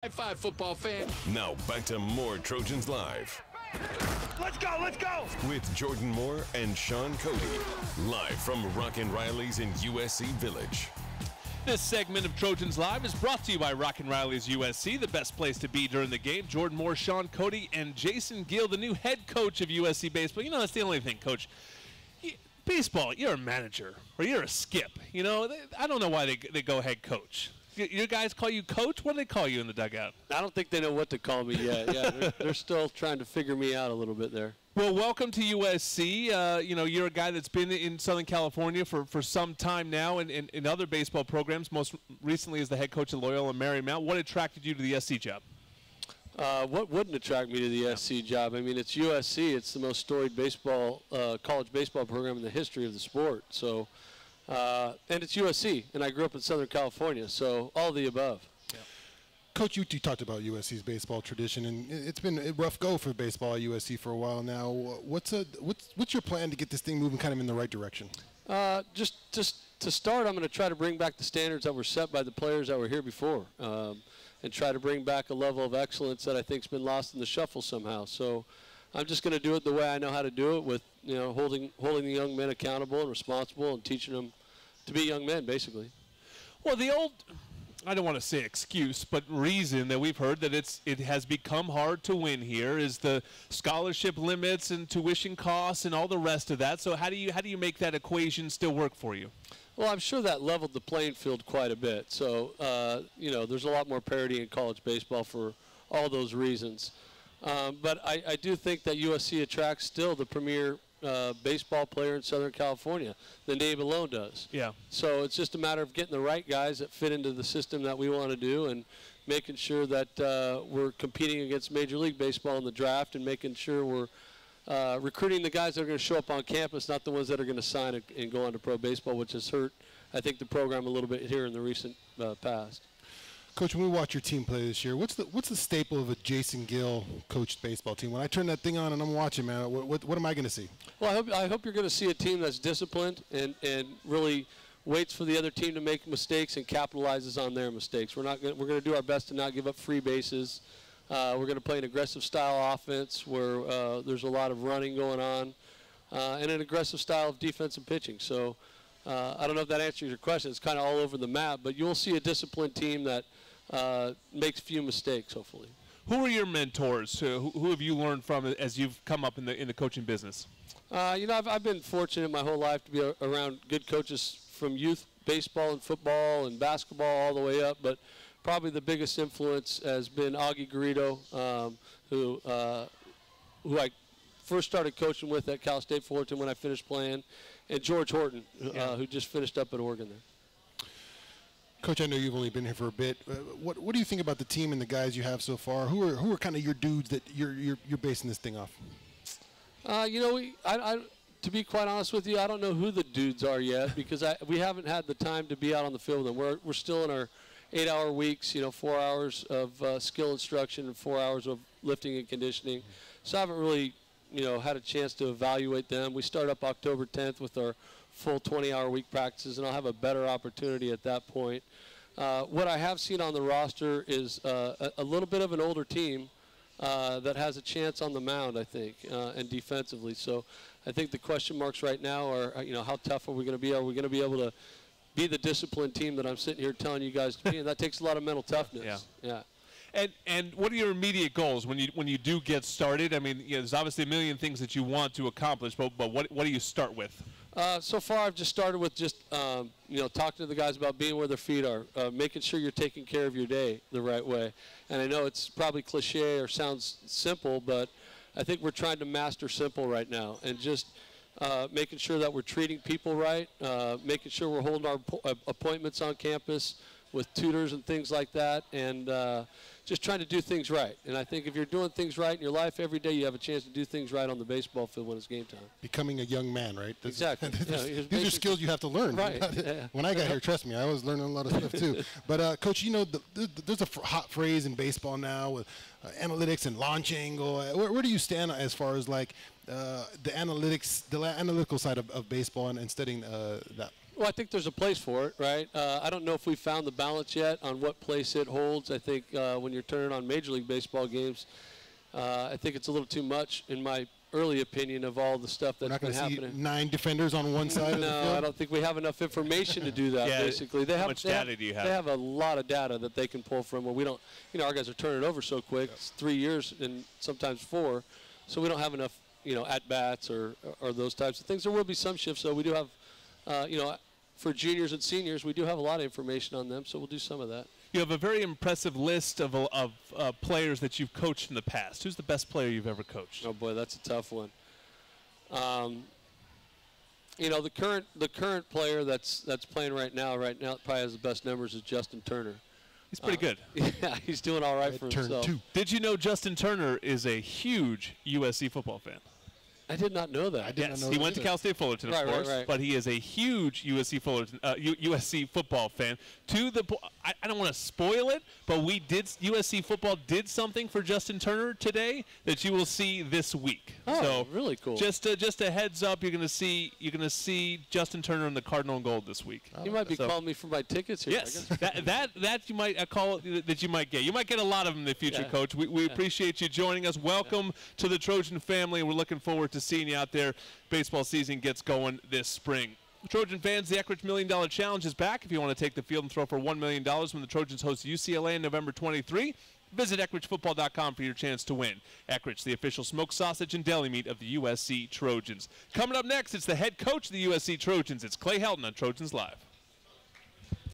High five, football fan. Now back to more Trojans Live. Let's go, let's go! With Jordan Moore and Sean Cody. Live from Rockin' Riley's in USC Village. This segment of Trojans Live is brought to you by Rockin' Riley's USC, the best place to be during the game. Jordan Moore, Sean Cody, and Jason Gill, the new head coach of USC Baseball. You know, that's the only thing, Coach. Baseball, you're a manager, or you're a skip. You know, I don't know why they go head coach. Your guys call you coach? What do they call you in the dugout? I don't think they know what to call me yet. Yeah, they're still trying to figure me out a little bit there. Well, welcome to USC. You know, you're a guy that's been in Southern California for some time now and in other baseball programs, most recently as the head coach of Loyola Marymount. What attracted you to the SC job? What wouldn't attract me to the SC job? I mean, it's USC. It's the most storied baseball, college baseball program in the history of the sport. So, and it's USC, and I grew up in Southern California, so all the above. Yeah. Coach, you talked about USC's baseball tradition, and it's been a rough go for baseball at USC for a while now. What's your plan to get this thing moving kind of in the right direction? Just to start, I'm going to try to bring back the standards that were set by the players that were here before, and try to bring back a level of excellence that I think's been lost in the shuffle somehow. So I'm just going to do it the way I know how to do it, with holding the young men accountable and responsible and teaching them to be young men, basically. Well, the old, I don't want to say excuse, but reason that we've heard that it has become hard to win here is the scholarship limits and tuition costs and all the rest of that. So how do you make that equation still work for you? Well, I'm sure that leveled the playing field quite a bit. So, there's a lot more parity in college baseball for all those reasons. But I do think that USC attracts still the premier baseball player in Southern California. The name alone does. Yeah. So it's just a matter of getting the right guys that fit into the system that we want to do, and making sure that we're competing against Major League Baseball in the draft, and making sure we're recruiting the guys that are going to show up on campus, not the ones that are going to sign and go on to pro baseball, which has hurt, I think, the program a little bit here in the recent past. Coach, when we watch your team play this year, what's the staple of a Jason Gill coached baseball team? When I turn that thing on and I'm watching, man, what am I going to see? Well, I hope you're going to see a team that's disciplined and really waits for the other team to make mistakes and capitalizes on their mistakes. We're going to do our best to not give up free bases. We're going to play an aggressive style offense where there's a lot of running going on, and an aggressive style of defense and pitching. So I don't know if that answers your question. It's kind of all over the map, but you'll see a disciplined team that makes few mistakes, hopefully. Who are your mentors? Who have you learned from as you've come up in the coaching business? I've been fortunate my whole life to be around good coaches from youth baseball and football and basketball all the way up, but probably the biggest influence has been Augie Garrido, who I first started coaching with at Cal State Fullerton when I finished playing, and George Horton, who just finished up at Oregon there. Coach, I know you've only been here for a bit. What do you think about the team and the guys you have so far? Who are kind of your dudes that you're basing this thing off? To be quite honest with you, I don't know who the dudes are yet, because we haven't had the time to be out on the field with them. We're still in our 8-hour weeks, 4 hours of skill instruction and 4 hours of lifting and conditioning. So I haven't really, had a chance to evaluate them. We start up October 10th with our full 20-hour week practices, and I'll have a better opportunity at that point. What I have seen on the roster is a little bit of an older team that has a chance on the mound, I think, and defensively. So I think the question marks right now are, how tough are we going to be? Are we going to be able to be the disciplined team that I'm sitting here telling you guys to be? And that takes a lot of mental toughness. Yeah. And what are your immediate goals when you do get started? I mean, there's obviously a million things that you want to accomplish, but what do you start with? So far, I've just started with talking to the guys about being where their feet are, making sure you're taking care of your day the right way. And I know it's probably cliche or sounds simple, but I think we're trying to master simple right now, and just making sure that we're treating people right, making sure we're holding our appointments on campus with tutors and things like that, and just trying to do things right. And I think if you're doing things right in your life every day, you have a chance to do things right on the baseball field when it's game time. Becoming a young man, right? Exactly. These are skills you have to learn. Right. When I got here, trust me, I was learning a lot of stuff too. But Coach, there's a hot phrase in baseball now with analytics and launch angle. Where do you stand as far as like the analytical side of baseball and studying that? Well, I think there's a place for it, right? I don't know if we found the balance yet on what place it holds. I think when you're turning on Major League Baseball games, I think it's a little too much, in my early opinion, of all the stuff that's been happening. We're not going to see 9 defenders on one side of the field? No, I don't think we have enough information to do that, basically. How much data do you have? They have a lot of data that they can pull from where we don't, our guys are turning it over so quick. It's 3 years and sometimes 4. So we don't have enough, at-bats or those types of things. There will be some shifts, though. We do have, for juniors and seniors, we do have a lot of information on them, so we'll do some of that. You have a very impressive list of players that you've coached in the past. Who's the best player you've ever coached? Oh boy, that's a tough one. The current player that's playing right now probably has the best numbers is Justin Turner. He's pretty good. Yeah, he's doing all right for himself. 2. Did you know Justin Turner is a huge USC football fan? I did not know that. Yes, he went to Cal State Fullerton, of course, right. but he is a huge USC football fan. I don't want to spoil it, but USC football did something for Justin Turner today that you will see this week. Oh, so really cool. Just a heads up, you're going to see Justin Turner in the Cardinal and Gold this week. You might be calling me for my tickets here. Yes, that you might that you might get. You might get a lot of them in the future, Coach. We appreciate you joining us. Welcome to the Trojan family. We're looking forward to seeing you out there. Baseball season gets going this spring. Trojan fans, the Eckrich $1 Million Challenge is back. If you want to take the field and throw for $1 million when the Trojans host UCLA on November 23, visit EckrichFootball.com for your chance to win. Eckrich, the official smoked sausage and deli meat of the USC Trojans. Coming up next, it's the head coach of the USC Trojans. It's Clay Helton on Trojans Live.